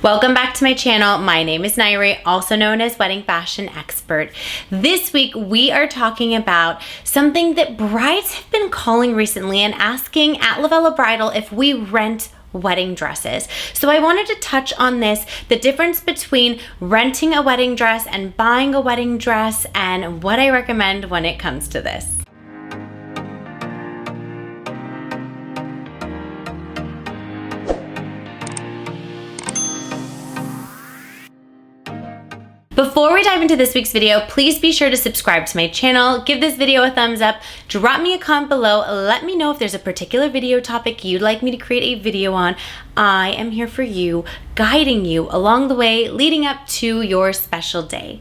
Welcome back to my channel. My name is Nayri, also known as Wedding Fashion Expert. This week we are talking about something that brides have been calling recently and asking at LOVELLA Bridal if we rent wedding dresses. So I wanted to touch on this, the difference between renting a wedding dress and buying a wedding dress, and what I recommend when it comes to this. Before we dive into this week's video, please be sure to subscribe to my channel, give this video a thumbs up, drop me a comment below, let me know if there's a particular video topic you'd like me to create a video on. I am here for you, guiding you along the way leading up to your special day.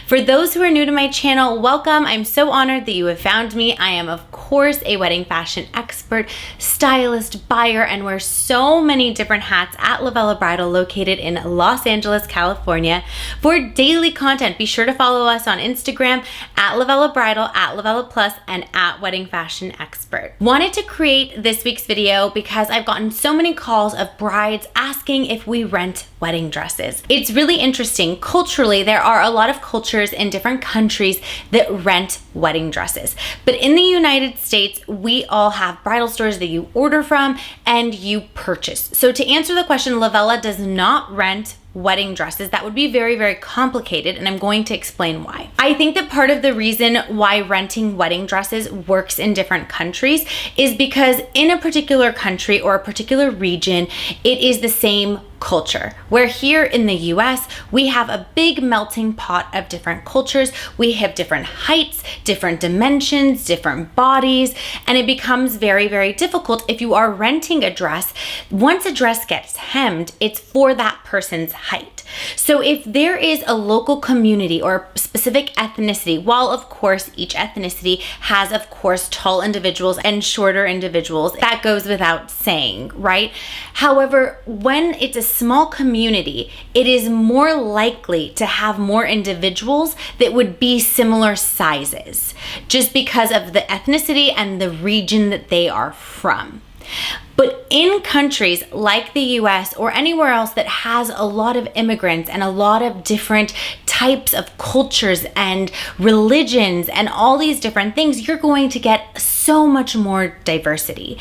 For those who are new to my channel, welcome. I'm so honored that you have found me. I am, of course, a wedding fashion expert, stylist, buyer, and wear so many different hats at LOVELLA Bridal, located in Los Angeles, California. For daily content, be sure to follow us on Instagram at LOVELLA Bridal, at LOVELLA Plus, and at Wedding Fashion Expert. Wanted to create this week's video because I've gotten so many calls of brides asking if we rent wedding dresses. It's really interesting. Culturally, there are a lot of cultures in different countries that rent wedding dresses. But in the United States, we all have bridal stores that you order from and you purchase. So to answer the question, LOVELLA does not rent wedding dresses. That would be very, very complicated, and I'm going to explain why. I think that part of the reason why renting wedding dresses works in different countries is because in a particular country or a particular region, it is the same culture. Where here in the US, we have a big melting pot of different cultures. We have different heights, different dimensions, different bodies, and it becomes very, very difficult if you are renting a dress. Once a dress gets hemmed, it's for that person's height. So if there is a local community or a specific ethnicity, while of course each ethnicity has of course tall individuals and shorter individuals, that goes without saying, right? However, when it's a small community, it is more likely to have more individuals that would be similar sizes, just because of the ethnicity and the region that they are from. But in countries like the US or anywhere else that has a lot of immigrants and a lot of different types of cultures and religions and all these different things, you're going to get so much more diversity.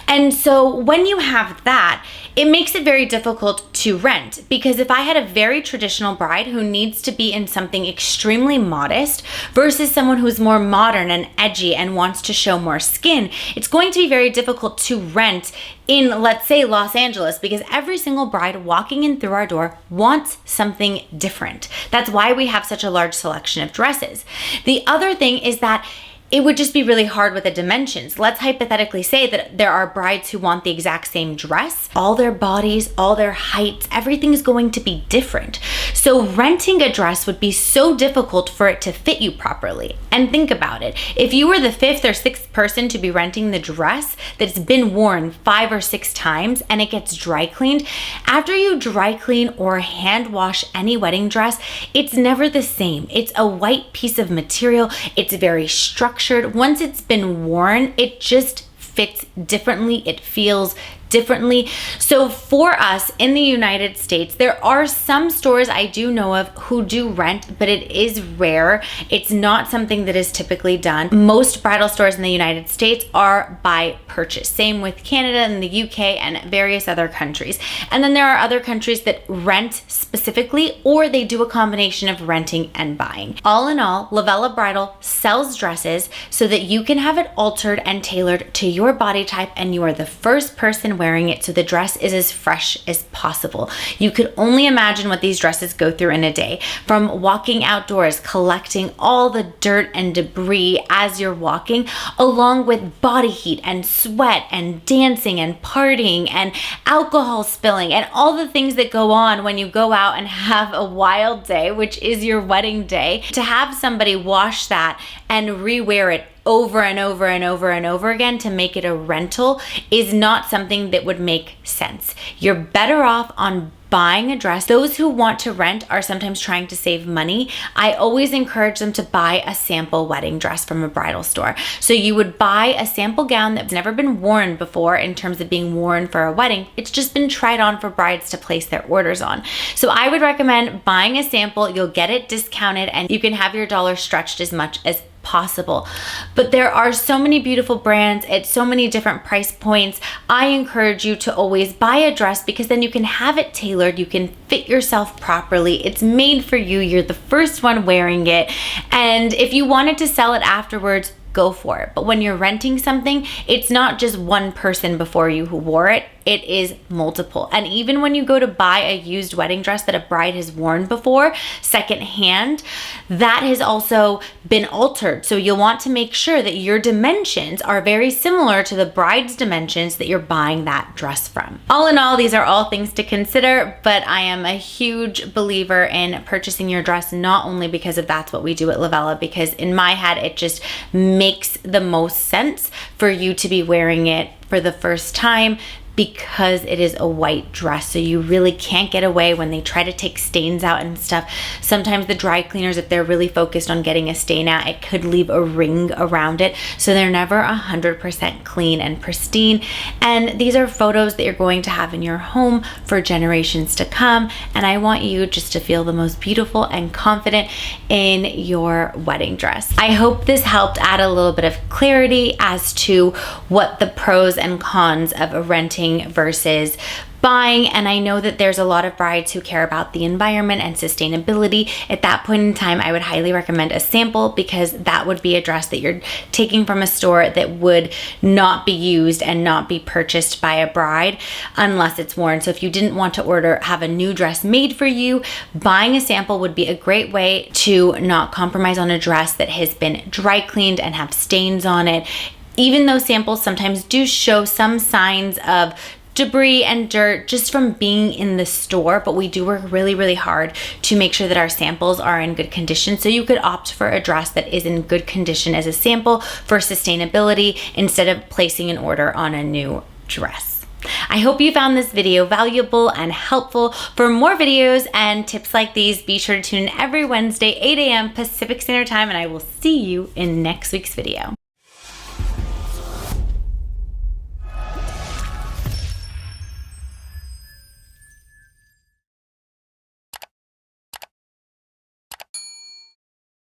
And so when you have that, it makes it very difficult to rent, because if I had a very traditional bride who needs to be in something extremely modest versus someone who's more modern and edgy and wants to show more skin, it's going to be very difficult to rent in, let's say, Los Angeles, because every single bride walking in through our door wants something different. That's why we have such a large selection of dresses. The other thing is that it would just be really hard with the dimensions. Let's hypothetically say that there are brides who want the exact same dress. All their bodies, all their heights, everything is going to be different. So renting a dress would be so difficult for it to fit you properly. And think about it. If you were the 5th or 6th person to be renting the dress that's been worn 5 or 6 times and it gets dry cleaned, after you dry clean or hand wash any wedding dress, it's never the same. It's a white piece of material. It's very structured. Once it's been worn, it just fits differently. It feels differently. So for us in the United States, there are some stores I do know of who do rent, but it is rare. It's not something that is typically done. Most bridal stores in the United States are by purchase. Same with Canada and the UK and various other countries. And then there are other countries that rent specifically, or they do a combination of renting and buying. All in all, LOVELLA Bridal sells dresses so that you can have it altered and tailored to your body type, and you are the first person wearing it, so the dress is as fresh as possible. You could only imagine what these dresses go through in a day, from walking outdoors, collecting all the dirt and debris as you're walking, along with body heat and sweat and dancing and partying and alcohol spilling and all the things that go on when you go out and have a wild day, which is your wedding day. To have somebody wash that and rewear it over and over and over and over again to make it a rental is not something that would make sense. You're better off on buying a dress, those who want to rent are sometimes trying to save money. I always encourage them to buy a sample wedding dress from a bridal store. So you would buy a sample gown that's never been worn before in terms of being worn for a wedding. It's just been tried on for brides to place their orders on. So I would recommend buying a sample. You'll get it discounted and you can have your dollar stretched as much as possible. But there are so many beautiful brands at so many different price points. I encourage you to always buy a dress because then you can have it tailored, you can fit yourself properly. It's made for you. You're the first one wearing it. And if you wanted to sell it afterwards, go for it. But when you're renting something, it's not just one person before you who wore it. It is multiple. And even when you go to buy a used wedding dress that a bride has worn before, secondhand, that has also been altered. So you'll want to make sure that your dimensions are very similar to the bride's dimensions that you're buying that dress from. All in all, these are all things to consider, but I am a huge believer in purchasing your dress, not only because of that's what we do at Lovella, because in my head, it just makes the most sense for you to be wearing it for the first time, because it is a white dress. So you really can't get away when they try to take stains out and stuff. Sometimes the dry cleaners, if they're really focused on getting a stain out, it could leave a ring around it. So they're never 100% clean and pristine. And these are photos that you're going to have in your home for generations to come. And I want you just to feel the most beautiful and confident in your wedding dress. I hope this helped add a little bit of clarity as to what the pros and cons of renting versus buying. And I know that there's a lot of brides who care about the environment and sustainability. At that point in time, I would highly recommend a sample, because that would be a dress that you're taking from a store that would not be used and not be purchased by a bride unless it's worn. So if you didn't want to have a new dress made for you, buying a sample would be a great way to not compromise on a dress that has been dry cleaned and have stains on it. Even though samples sometimes do show some signs of debris and dirt just from being in the store, but we do work really, really hard to make sure that our samples are in good condition. So you could opt for a dress that is in good condition as a sample for sustainability instead of placing an order on a new dress. I hope you found this video valuable and helpful. For more videos and tips like these, be sure to tune in every Wednesday, 8 a.m. Pacific Standard Time, and I will see you in next week's video.